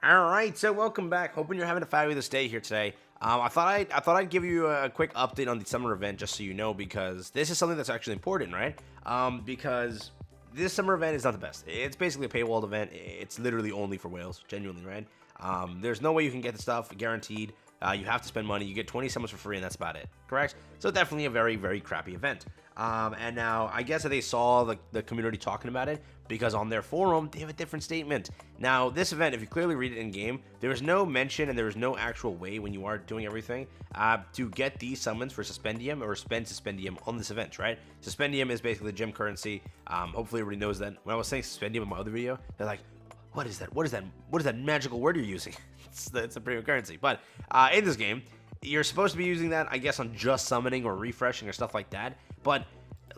All right, so welcome back. Hoping you're having a fabulous day here today. I thought I'd give you a quick update on the summer event just so you know, because this is something that's actually important, right? Because this summer event is not the best. It's basically a paywalled event. It's literally only for whales, genuinely, right? There's no way you can get the stuff guaranteed. You have to spend money. You get 20 summons for free, and that's about it. Correct? So definitely a very, very crappy event. And now I guess that they saw the community talking about it because on their forum they have a different statement. Now this event, if you clearly read it in game, there is no mention and there is no actual way when you are doing everything to get these summons for Suspendium or spend Suspendium on this event, right? Suspendium is basically the gem currency. Hopefully everybody knows that. When I was saying Suspendium in my other video, they're like, what is that? What is that? What is that magical word you're using? it's a premium currency. But in this game, you're supposed to be using that, I guess, on just summoning or refreshing or stuff like that. But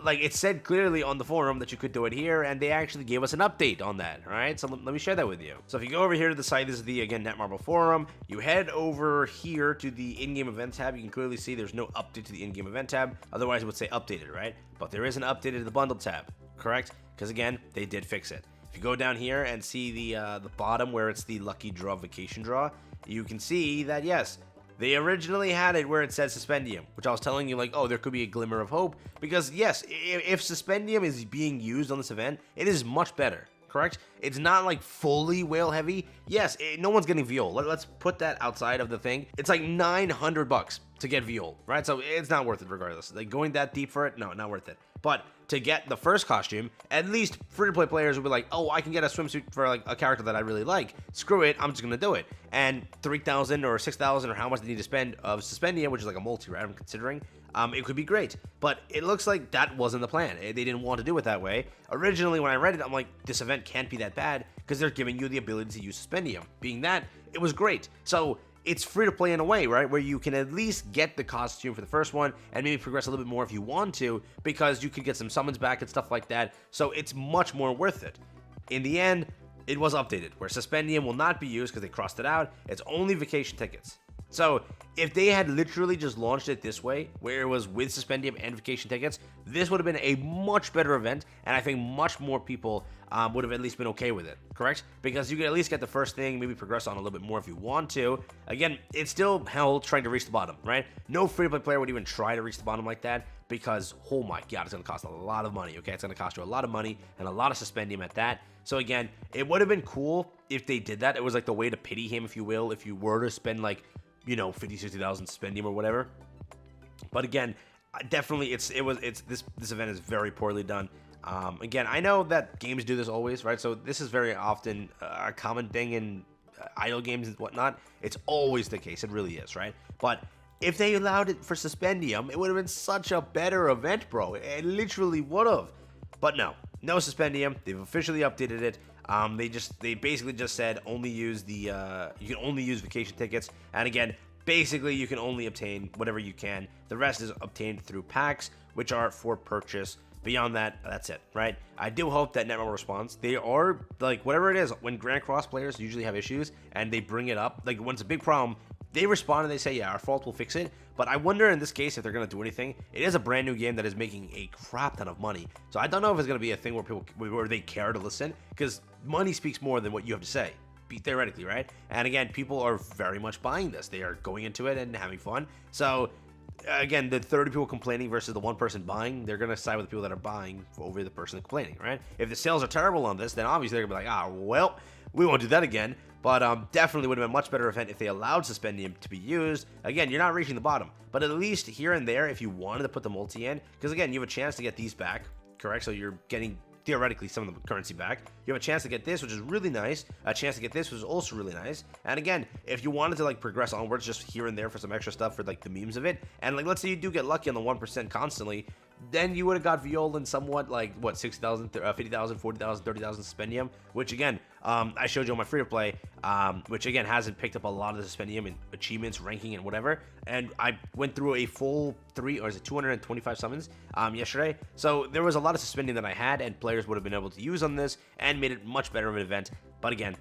like it said clearly on the forum that you could do it here, and they actually gave us an update on that. All right, so let me share that with you. So if you go over here to the site, this is the again Netmarble forum. You head over here to the in-game event tab. You can clearly see there's no update to the in-game event tab. Otherwise, it would say updated, right? But there is an update to the bundle tab, correct? Because again, they did fix it. If you go down here and see the bottom where it's the lucky draw vacation draw, you can see that yes, they originally had it where it says Suspendium, which I was telling you, like, oh, there could be a glimmer of hope. Because, yes, if Suspendium is being used on this event, it is much better, correct? It's not, like, fully whale heavy. Yes, no one's getting Viol. Let's put that outside of the thing. It's like $900 to get Viol, right? So it's not worth it regardless. Like, going that deep for it, no, not worth it. But to get the first costume, at least free-to-play players will be like, oh, I can get a swimsuit for like a character that I really like. Screw it, I'm just gonna do it. And 3,000 or 6,000 or how much they need to spend of Suspendium, which is like a multi, right? I'm considering. It could be great, but it looks like that wasn't the plan. They didn't want to do it that way. Originally, when I read it, I'm like, this event can't be that bad because they're giving you the ability to use Suspendium. Being that, it was great. So it's free to play in a way, right? Where you can at least get the costume for the first one and maybe progress a little bit more if you want to, because you could get some summons back and stuff like that. So it's much more worth it. In the end, it was updated where Suspendium will not be used because they crossed it out. It's only vacation tickets. So if they had literally just launched it this way, where it was with Suspendium and vacation tickets, this would have been a much better event, and I think much more people would have at least been okay with it, correct? Because you could at least get the first thing, maybe progress on a little bit more if you want to. Again, it's still hell trying to reach the bottom, right? No free-to-play player would even try to reach the bottom like that because, oh my god, it's going to cost a lot of money, okay? It's going to cost you a lot of money and a lot of Suspendium at that. So again, it would have been cool if they did that. It was like the way to pity him, if you will, if you were to spend like, you know, 50, 60,000 Suspendium or whatever. But again, definitely this event is very poorly done. Again, I know that games do this always, right? So this is very often a common thing in idle games and whatnot. It's always the case. It really is, right? But if they allowed it for Suspendium, it would have been such a better event, bro. It literally would have. But no Suspendium. They've officially updated it. They basically just said only use you can only use vacation tickets, and again, basically you can only obtain whatever you can. The rest is obtained through packs, which are for purchase. Beyond that, that's it, right? I do hope that Netmarble responds. They are like whatever it is. When Grand Cross players usually have issues and they bring it up, like when it's a big problem, they respond and they say, yeah, our fault, we'll fix it. But I wonder in this case if they're going to do anything. It is a brand new game that is making a crap ton of money. So I don't know if it's going to be a thing where they care to listen, because money speaks more than what you have to say, theoretically, right? And again, people are very much buying this. They are going into it and having fun. So again, the 30 people complaining versus the one person buying, they're going to side with the people that are buying over the person complaining, right? If the sales are terrible on this, then obviously they're going to be like, well, we won't do that again. But definitely would have been a much better event if they allowed Suspendium to be used. Again, you're not reaching the bottom, but at least here and there, if you wanted to put the multi in, because again, you have a chance to get these back, correct? So you're getting theoretically some of the currency back. You have a chance to get this, which is really nice. A chance to get this, which is also really nice. And again, if you wanted to like progress onwards, just here and there for some extra stuff for like the memes of it, and like let's say you do get lucky on the 1% constantly, then you would have got Viol in somewhat like what 60,000, 50,000, 40,000, 30,000 Suspendium, which again I showed you on my free to play, which again hasn't picked up a lot of the Suspendium in achievements, ranking, and whatever. And I went through a full 225 summons yesterday, so there was a lot of Suspendium that I had, and players would have been able to use on this and made it much better of an event. But again,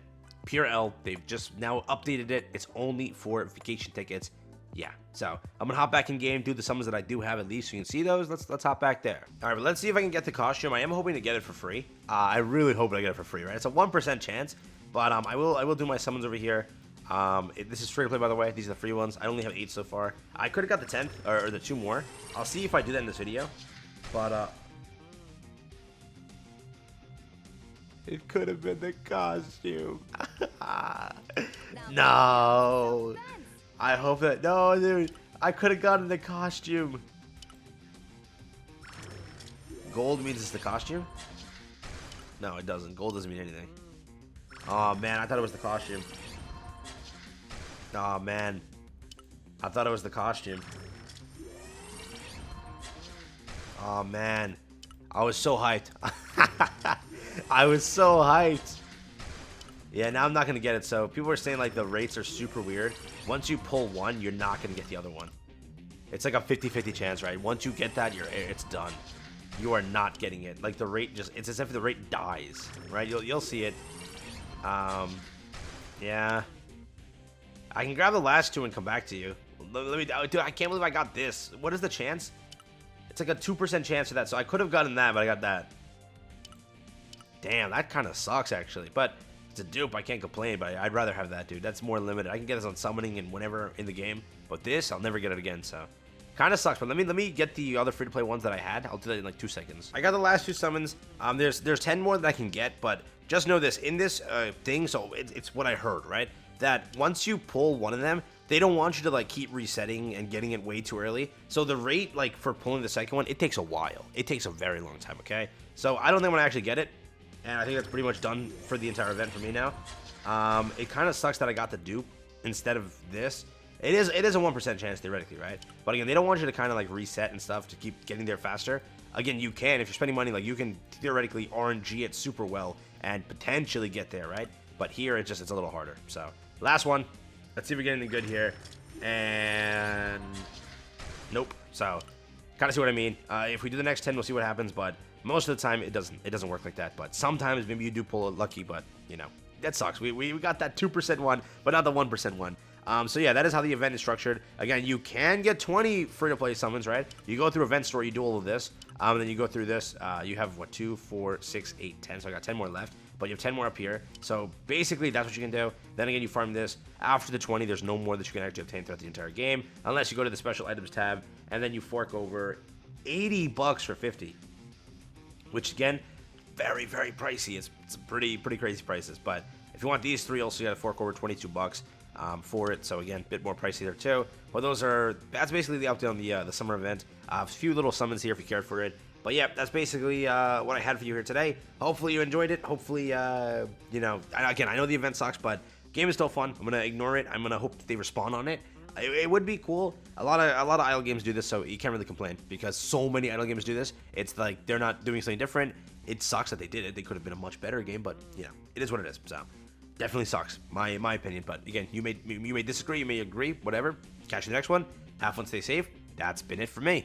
pure L. They've just now updated it. It's only for vacation tickets. Yeah, so I'm gonna hop back in game, do the summons that I do have at least, so you can see those. Let's hop back there. All right, but let's see if I can get the costume. I am hoping to get it for free. I really hope I get it for free, right? It's a 1% chance. But I will do my summons over here. This is free to play, by the way. These are the free ones. I only have 8 so far. I could have got the 10th or the 2 more. I'll see if I do that in this video. But it could have been the costume. No. I hope that... No, dude. I could have gotten the costume. Gold means it's the costume? No, it doesn't. Gold doesn't mean anything. Oh, man. I thought it was the costume. Oh, man. I thought it was the costume. Oh, man. I was so hyped. I was so hyped. Yeah, now I'm not going to get it. So people are saying like the rates are super weird. Once you pull one, you're not going to get the other one. It's like a 50-50 chance, right? Once you get that, it's done. You are not getting it. Like the rate just, it's as if the rate dies, right? You'll see it. Yeah. I can grab the last 2 and come back to you. Let me, dude, I can't believe I got this. What is the chance? It's like a 2% chance for that. So I could have gotten that, but I got that. Damn, that kind of sucks, actually. But it's a dupe. I can't complain, but I'd rather have that, dude. That's more limited. I can get this on summoning and whenever in the game. But this, I'll never get it again, so... Kind of sucks, but let me get the other free-to-play ones that I had. I'll do that in like 2 seconds. I got the last 2 summons. There's 10 more that I can get, but just know this. In this thing, so it's what I heard, right? That once you pull one of them, they don't want you to like keep resetting and getting it way too early. So the rate like for pulling the second one, it takes a while. It takes a very long time, okay? So I don't think I'm gonna actually get it. And I think that's pretty much done for the entire event for me now. It kind of sucks that I got the dupe instead of this. It is a 1% chance theoretically, right? But again, they don't want you to kind of like reset and stuff to keep getting there faster. Again, you can, if you're spending money, like you can theoretically RNG it super well and potentially get there, right? But here, it's a little harder. So, last one. Let's see if we get anything good here. And nope. So, kind of see what I mean. If we do the next 10, we'll see what happens. But most of the time, it doesn't work like that. But sometimes maybe you do pull it lucky. But you know, that sucks. We got that 2% one, but not the 1% one. So yeah, that is how the event is structured. Again, you can get 20 free-to-play summons, right? You go through event store, you do all of this, and then you go through this. You have, what, 2, 4, 6, 8, 10. So I got 10 more left, but you have 10 more up here. So basically, that's what you can do. Then again, you farm this. After the 20, there's no more that you can actually obtain throughout the entire game, unless you go to the special items tab, and then you fork over $80 for 50. Which, again, very, very pricey. It's pretty crazy prices. But if you want these 3, also you got to fork over $22. For it, so again, a bit more pricey there too. But that's basically the update on the summer event. A few little summons here if you cared for it. But yeah, that's basically what I had for you here today. Hopefully you enjoyed it. Hopefully, you know, again, I know the event sucks, but game is still fun. I'm gonna ignore it. I'm gonna hope that they respond on it. It would be cool. A lot of idle games do this, so you can't really complain because so many idle games do this. It's like they're not doing something different. It sucks that they did it. They could have been a much better game, but you know, it is what it is. So. Definitely sucks, my opinion. But again, you may disagree, you may agree, whatever. Catch you in the next one. Have fun, stay safe. That's been it for me.